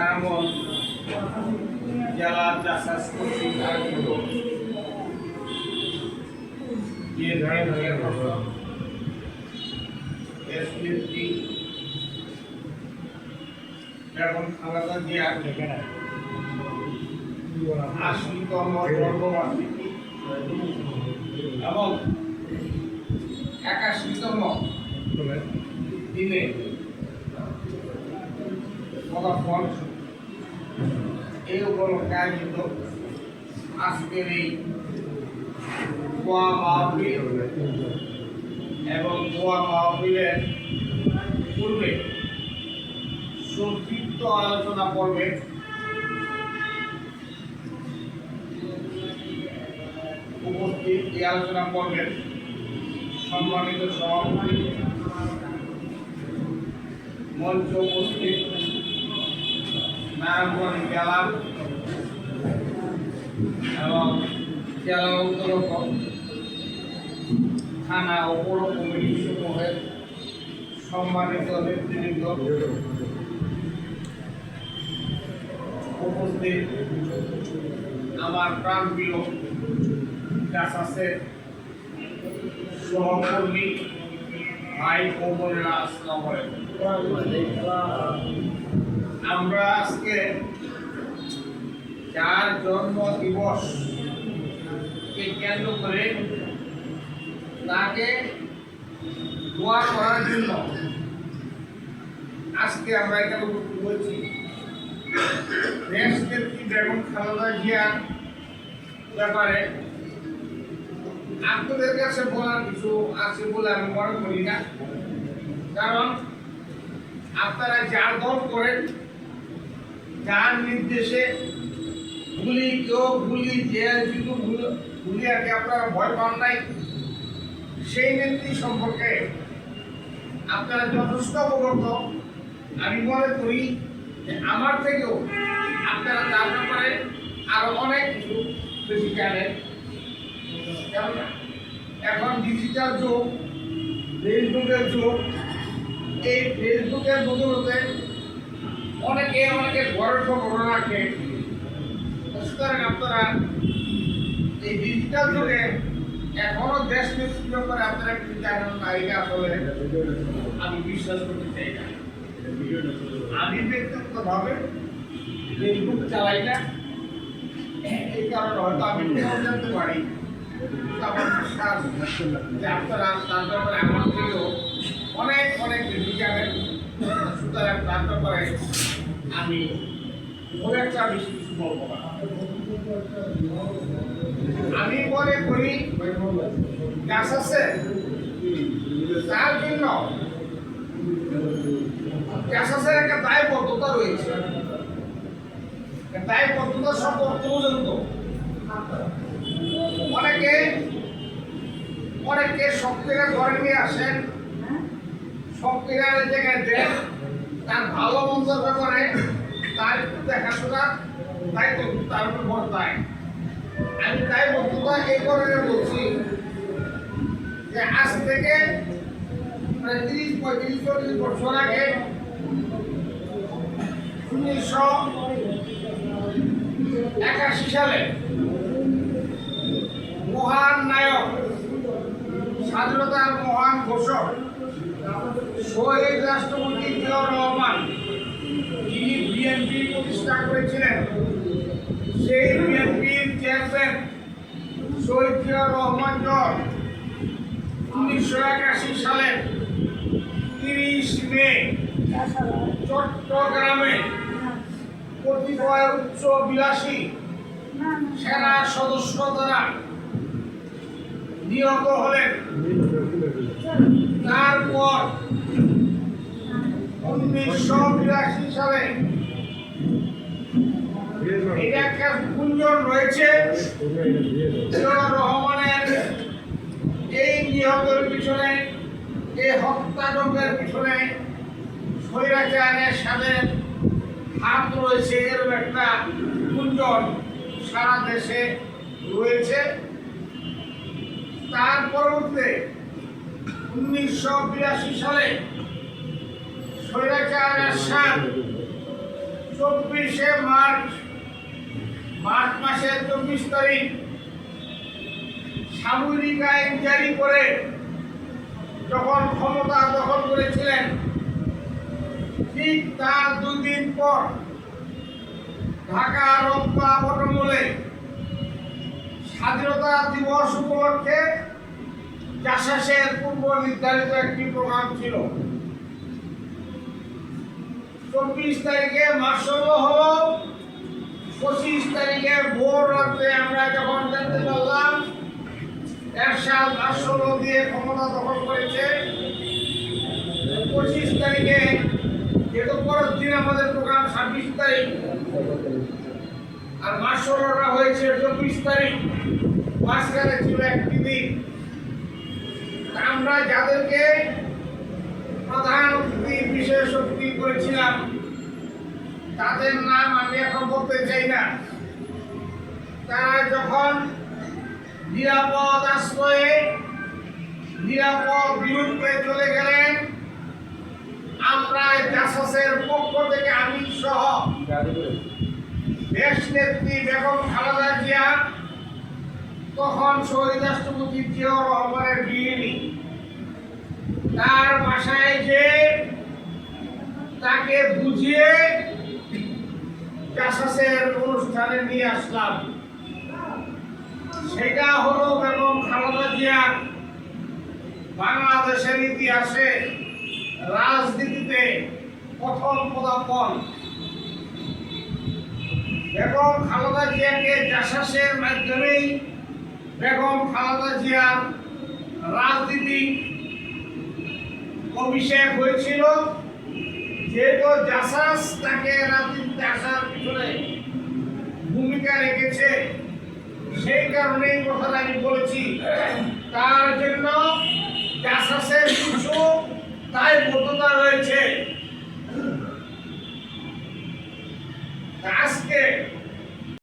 নারায়ণগঞ্জ জেলার চাষাস কর্তৃক আয়োজিত দেশনেত্রী বেগম খালেদা জিয়ার ৮০তম জন্মবার্ষিকী এবং ৮১তম দিনে ফলাফল এই উপলক্ষে আয়োজিত আজকের এই দোয়া মাহফিল এবং দোয়া মাহফিলের পূর্বে সংক্ষিপ্ত আলোচনা পর্বে উপস্থিত এই আলোচনা পর্বের সম্মানিত সভাপতি মঞ্চ উপস্থিত নারায়ণগঞ্জ জেলা এবং জেলা অন্তর্গত থানা ও পৌর কমিটি সমূহের সম্মানিত নেতৃবৃন্দ, উপস্থিত আমার প্রাণপ্রিয় চাষাসের সহকর্মী ভাই ও বোনেরা, আসসালামু আলাইকুম। আমরা আজকে যার জন্ম দিবসকে কেন্দ্র করে তাকে দোয়া করার জন্য আজকে আমরা এখানে বলছি। দেশনেত্রী বেগম খালেদা জিয়ার ব্যাপারে আপনাদের কাছে বলার কিছু আছে বলে আমি মনে করি না, কারণ আপনারা যার দল করেন, যার নির্দেশে গুলি যেহেতু গুলিয়াকে আপনারা ভয় পান নাই, সেই নেত্রী সম্পর্কে আপনারা যথেষ্ট অবগত। আমি মনে করি যে আমার থেকেও আপনারা তার ব্যাপারে আরো অনেক কিছু বেশি জানেন। এখন ডিজিটাল যুগ, ফেসবুকের যুগ। এই ফেসবুকের বদলতে অনেকে ঘরের খবর রাখে। সুতরাং আপনারা এই ডিজিটাল যুগে এখনো দেশ নেত্রীর ব্যাপারে আপনারা একটু জানেন না, এটা আসলে আমি বিশ্বাস করতে চাই না। আমি ব্যক্তিগতভাবে ফেসবুক চালাই না, এই কারণে হয়তো আমি জানতে পারি। আমার বিশ্বাস যে আপনারা তার ব্যাপারে আমার থেকেও অনেক বেশি জানেন। সুতরাং তার ব্যাপারে আমি খুব একটা বেশি কিছু বলবো না। আমি মনে করি গাছ আছে তার জন্য গাছের একটা দায়বদ্ধতা রয়েছে। দায়বদ্ধতা সম্পর্কে পর্যন্ত অনেকে শক্তিরা ঘরে নিয়ে আসেন, শক্তিরা জায়গায় দেন, তার ভালো মন্দের ব্যাপারে তার একটু দেখাশোনা দায়িত্ব তার উপর বর্তায়। আমি দায়বদ্ধতা এই কারণে বলছি যে আজ থেকে প্রায় ৩০-৩৫-৪০ বছর আগে ১৯৮১ সালে মহান নায়ক, স্বাধীনতার মহান ঘোষক শহীদ রাষ্ট্রপতি জিয়াউর রহমান, যিনি বিএনপি প্রতিষ্ঠা করেছিলেন, সেই বিএনপির চেয়ারম্যান শহীদ জিয়াউর রহমান ১৯৮১ সালের ৩০ মে চট্টগ্রামে কতিপয় উচ্চ বিলাসী সেনা সদস্য দ্বারা নিহত হলেন। তারপর ১৯৮২ সালে এটা একটা গুঞ্জন রয়েছে জিয়াউর রহমানের এই নিহতের পিছনে, এই হত্যাযজ্ঞের পিছনে স্বৈরাচারের সাথে হাত রয়েছে, এরকম একটা গুঞ্জন সারা দেশে রয়েছে। তার পরবর্তীতে ১৯৮২ সালে স্বৈরাচার এরশাদ 24 মার্চ মাসের 24 তারিখ সামরিক আইন জারি করে যখন ক্ষমতা দখল করেছিলেন, ঠিক তার 2 দিন পর ঢাকা রমনা বটমূলে স্বাধীনতা দিবস উপলক্ষে জাসাসের পূর্ব নির্ধারিত একটি প্রোগ্রাম ছিল। 24 তারিখে মার্শাল হলো, 25 তারিখে ভোর রাতে আমরা যখন জানতে পারলাম এরশাদ মার্শাল দিয়ে ক্ষমতা দখল করেছে, 25 তারিখে যেহেতু পরের দিন আমাদের প্রোগ্রাম 26 তারিখ আর মার্শালরা হয়েছে 24 তারিখ, মাঝখানে ছিল একটি দিন। আমরা যাদেরকে প্রধান অতিথি বিশেষ অতিথি করেছিলাম তাদের নাম আমি এখন বলতে চাই না। তারা যখন নিরাপদ আশ্রয়ে নিরাপদ বিরুদ্ধে চলে গেলেন, আমরা জাসাসের পক্ষ থেকে আমি সহ দেশ নেত্রী বেগম খালেদা জিয়া, তখন শহীদ রাষ্ট্রপতি জিয়াউর রহমানের গৃহিণী, তার বাসায় যে তাকে বুঝিয়ে জাসাসের অনুষ্ঠানে নিয়ে আসলাম। সেটা হলো বেগম খালেদা জিয়া বাংলাদেশের ইতিহাসে রাজনীতিতে প্রথম পদার্পণ। বেগম খালেদা জিয়াকে জাসাসের মাধ্যমেই বেগম খালেদা জিয়ার রাজনীতি অভিষেক হয়েছিল। যেহেতু জাসাস তাকে রাজনীতিতে আসার পিছনে ভূমিকা রেখেছে, সেই কারণেই কথাটা আমি বলেছি।